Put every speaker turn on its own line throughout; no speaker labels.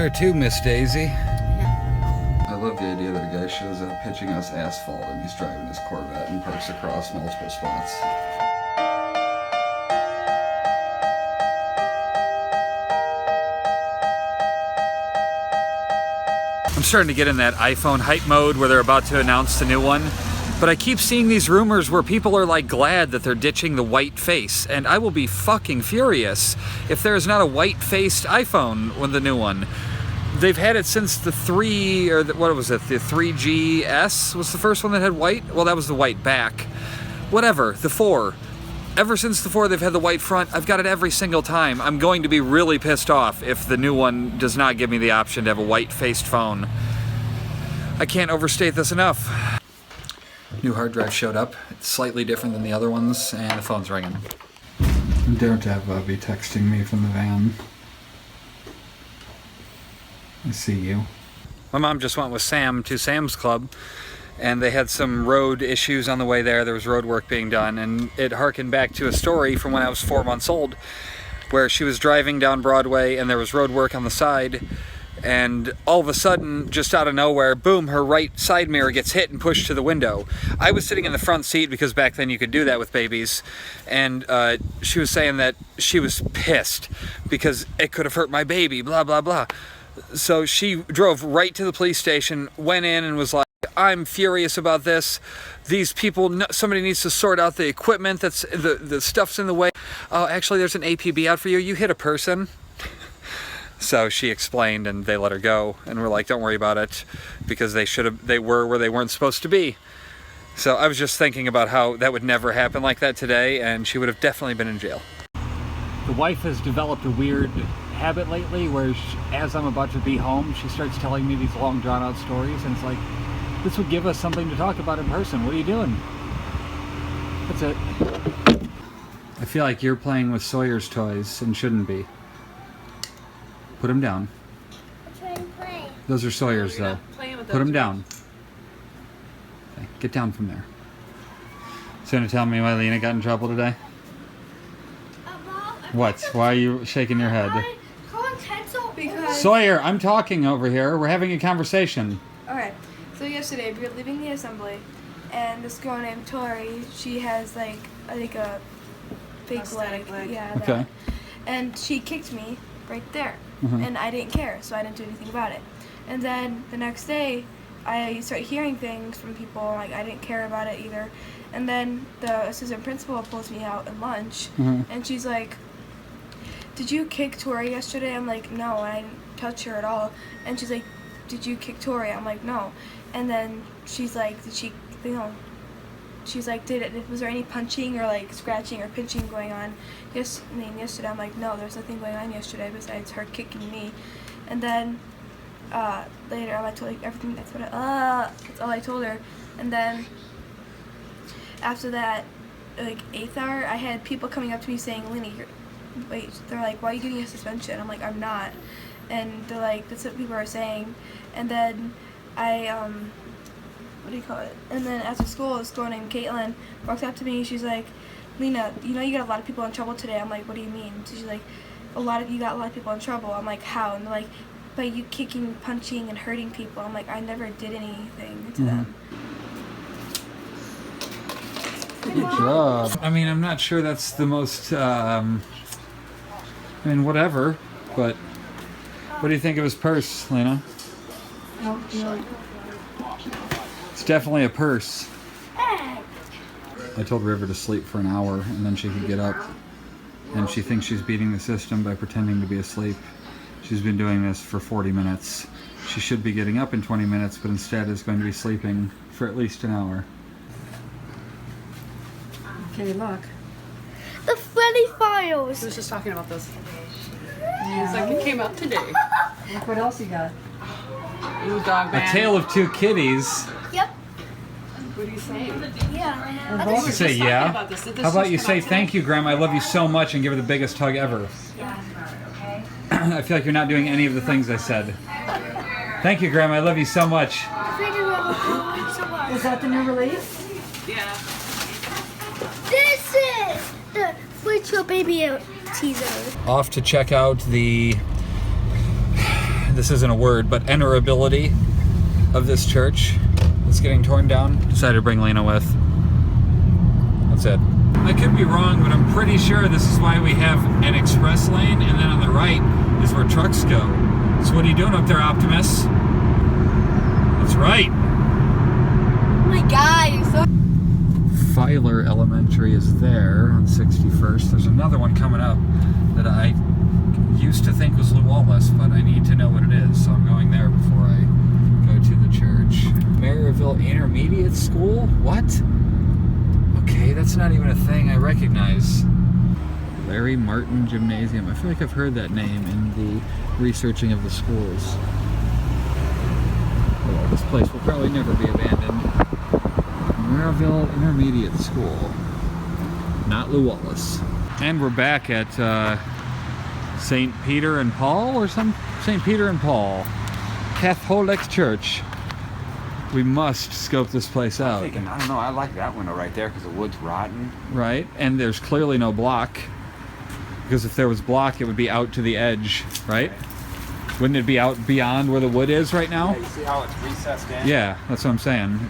there too, Miss Daisy.
Yeah. I love the idea that a guy shows up pitching us asphalt and he's driving his Corvette and parks across multiple spots.
I'm starting to get in that iPhone hype mode where they're about to announce the new one. But I keep seeing these rumors where people are like glad that they're ditching the white face, and I will be fucking furious if there's not a white-faced iPhone with the new one. They've had it since the 3, or what was it, the 3GS was the first one that had white? Well, that was the white back. Whatever, the 4. Ever since the 4 they've had the white front. I've got it every single time. I'm going to be really pissed off if the new one does not give me the option to have a white-faced phone. I can't overstate this enough. New hard drive showed up. It's slightly different than the other ones, and the phone's ringing. Don't have Bobby texting me from the van. I see you. My mom just went with Sam to Sam's Club, and they had some road issues on the way there. There was road work being done, and it harkened back to a story from when I was 4 months old, where she was driving down Broadway and there was road work on the side, and all of a sudden, just out of nowhere, boom, her right side mirror gets hit and pushed to the window. I was sitting in the front seat because back then you could do that with babies, and she was saying that she was pissed because it could have hurt my baby, blah, blah, blah. So she drove right to the police station, went in and was like, I'm furious about this. These people, somebody needs to sort out the equipment, that's the stuff's in the way. Oh, actually there's an APB out for you. You hit a person. So she explained, and they let her go, and we're like, don't worry about it, because they were where they weren't supposed to be. So I was just thinking about how that would never happen like that today, and she would have definitely been in jail. The wife has developed a weird habit lately where as I'm about to be home, she starts telling me these long drawn out stories, and it's like, this would give us something to talk about in person. What are you doing? That's it. I feel like you're playing with Sawyer's toys and shouldn't be. Put them down.
I'm trying to play.
Those are Sawyer's, though. Put them down. Okay, get down from there. So you want to tell me why Lina got in trouble today? What? Why are you shaking your head?
Because
Sawyer, I'm talking over here. We're having a conversation.
Okay, so yesterday we were leaving the assembly, and this girl named Tori, she has like I think a fake leg. Yeah.
Okay.
That. And she kicked me right there, and I didn't care, so I didn't do anything about it. And then the next day, I start hearing things from people like I didn't care about it either. And then the assistant principal pulls me out at lunch, and she's like, "Did you kick Tori yesterday?" I'm like, "No, I didn't touch her at all." And she's like, "Did you kick Tori?" I'm like, "No." And then she's like, "Did she, you know?" She's like, was there any punching or like scratching or pinching going on? Yesterday. I'm like, no, there's nothing going on yesterday besides her kicking me. And then later, I told her everything. That's all I told her. And then after that, like 8th hour, I had people coming up to me saying, "Lina, they're like, why are you getting a suspension?" I'm like, I'm not. And they're like, that's what people are saying. And then what do you call it? And then after school, this girl named Caitlin walks up to me. She's like, "Lina, you know you got a lot of people in trouble today." I'm like, "What do you mean?" So she's like, you got a lot of people in trouble." I'm like, "How?" And they're like, "By you kicking, punching, and hurting people." I'm like, "I never did anything to them."
Good job. I mean, I'm not sure that's the most, I mean, whatever, but what do you think of his purse, Lina? It's definitely a purse. I told River to sleep for an hour and then she could get up, and she thinks she's beating the system by pretending to be asleep. She's been doing this for 40 minutes. She should be getting up in 20 minutes, but instead is going to be sleeping for at least an hour.
Okay, look.
The Freddy Files.
I was just talking about this. It's like it came out today. Look what else you got. Ooh, dog
A
band.
Tale of Two Kitties.
Yep.
What do you say?
Yeah.
We were just
Say
talking
yeah.
about this. Did this
How about
just
you
come
say
out today?
thank you, Grandma, I love you so much, and give her the biggest hug ever.
Yeah.
I feel like you're not doing any of the things I said. Thank you, Grandma, I love you so much.
Is that the new release?
Yeah.
This is the Switch Your Baby Out teaser.
Off to check out the this isn't a word, but enterability of this church that's getting torn down. Decided to bring Lina with. That's it. I could be wrong, but I'm pretty sure this is why we have an express lane, and then on the right is where trucks go. So what are you doing up there, Optimus? That's right.
Oh my God, you're so.
Filer Elementary is there on 61st. There's another one coming up that I used to think was Lew Wallace, but I need to know what it is, so I'm going there before I go to the church. Maryville Intermediate School? What? Okay, that's not even a thing I recognize. Larry Martin Gymnasium. I feel like I've heard that name in the researching of the schools. Well, this place will probably never be abandoned. Maryville Intermediate School. Not Lew Wallace. And we're back at St. Peter and Paul or some St. Peter and Paul Catholic Church. We must scope this place out.
I don't know, I like that window right there because the wood's rotten.
Right, and there's clearly no block. Because if there was block, it would be out to the edge, right? Wouldn't it be out beyond where the wood is right now?
Yeah, you see how it's recessed in?
Yeah, that's what I'm saying.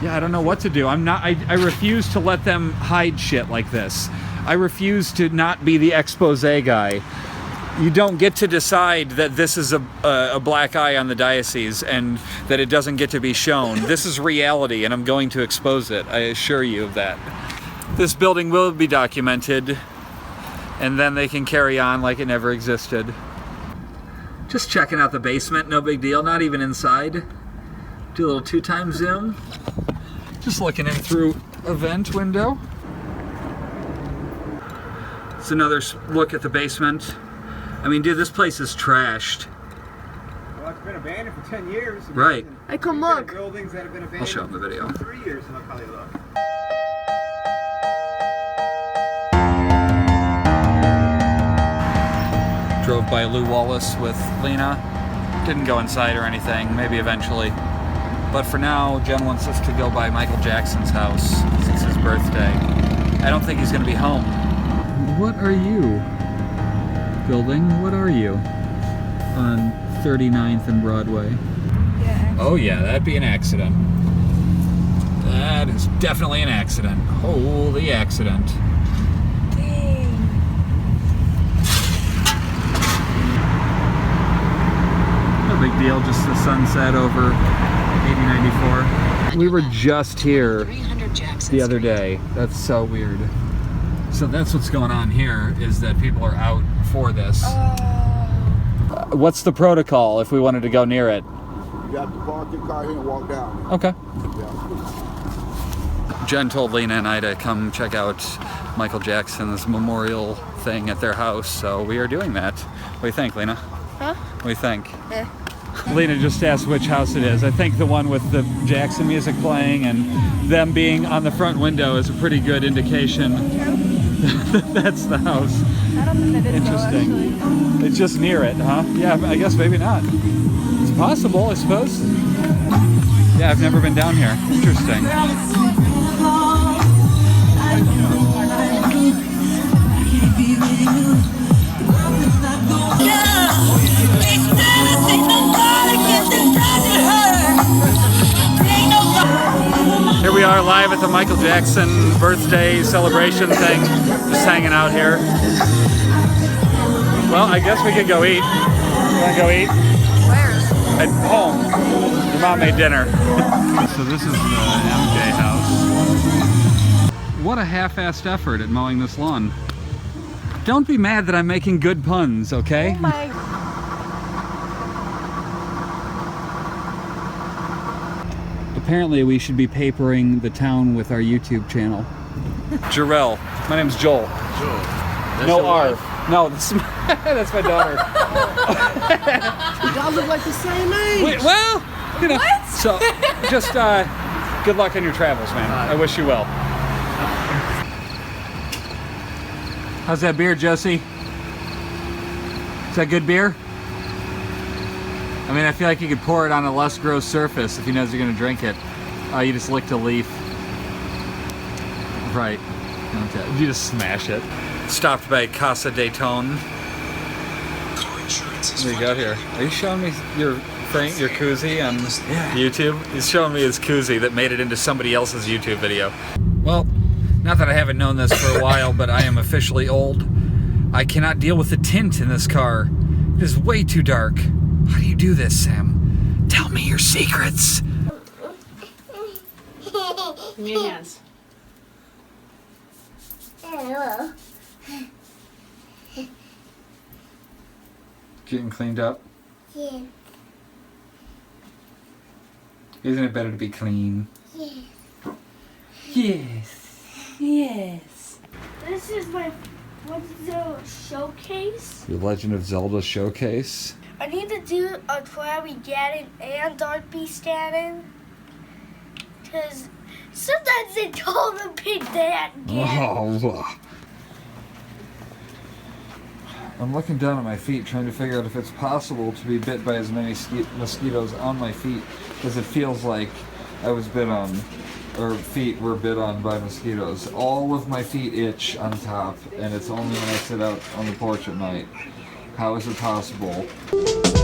Yeah, I don't know what to do. I refuse to let them hide shit like this. I refuse to not be the expose guy. You don't get to decide that this is a black eye on the diocese and that it doesn't get to be shown. This is reality, and I'm going to expose it. I assure you of that. This building will be documented, and then they can carry on like it never existed. Just checking out the basement, no big deal, not even inside. Do a little 2x zoom. Just looking in through a vent window. It's another look at the basement. I mean, dude, this place is trashed.
Well, it's been abandoned for 10 years.
Right.
I come
There's
look.
buildings that have been abandoned
I'll show them the video.
for 3 years, and look how they look.
Drove by Lew Wallace with Lina. Didn't go inside or anything, maybe eventually. But for now, Jen wants us to go by Michael Jackson's house. It's his birthday. I don't think he's gonna be home. What are you? Building, what are you? On 39th and Broadway.
Yeah.
Oh yeah, that'd be an accident. That is definitely an accident. Holy accident.
Dang.
No big deal, just the sunset over 8094. We were just here the other day. That's so weird. So that's what's going on here, is that people are out for this. What's the protocol if we wanted to go near it?
You got to park your car here and walk down.
Okay.
Yeah.
Jen told Lina and I to come check out Michael Jackson's memorial thing at their house, so we are doing that. What do you think, Lina?
Huh?
What do you think? Lina just asked which house it is. I think the one with the Jackson music playing and them being on the front window is a pretty good indication. That's the house.
I don't think that is
Interesting.
though, actually.
It's just near it, huh? Yeah, I guess maybe not. It's possible, I suppose. Yeah, I've never been down here. Interesting. Here we are live at the Michael Jackson birthday celebration thing. Just hanging out here. Well, I guess we could go eat. You wanna go eat?
Where?
At home. Your mom made dinner. So this is the MJ house. What a half-assed effort at mowing this lawn. Don't be mad that I'm making good puns, okay?
Oh my.
Apparently we should be papering the town with our YouTube channel. Jarrell. My name's Joel.
Joel.
No R. No, that's my daughter.
Y'all look like the same age.
Wait, well, you know. What? So, just good luck on your travels, man. I wish you well. How's that beer, Josie? Is that good beer? I mean, I feel like you could pour it on a less gross surface if he knows you're gonna drink it. You just licked a leaf. Right. Okay. You just smash it. Stopped by Casa de Ton. What do you got here? Are you showing me your thing, your koozie on YouTube? He's showing me his koozie that made it into somebody else's YouTube video. Well, not that I haven't known this for a while, but I am officially old. I cannot deal with the tint in this car. It is way too dark. How do you do this, Sam? Tell me your secrets.
Give me your hands.
Getting cleaned up?
Yeah.
Isn't it better to be clean?
Yeah.
Yes.
Yes.
This is my the showcase.
The Legend of Zelda showcase.
I need to do a Krabby Ganon and Dark Beast Ganon. Because sometimes they told them pick that Ganon.
Oh. I'm looking down at my feet trying to figure out if it's possible to be bit by as many mosquitoes on my feet as it feels like I was bit on, or feet were bit on by mosquitoes. All of my feet itch on top, and it's only when I sit out on the porch at night. How is it possible?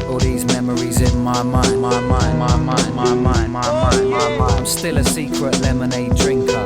All these memories in my mind, my mind, my mind, my mind, my mind, my mind. I'm still a secret lemonade drinker.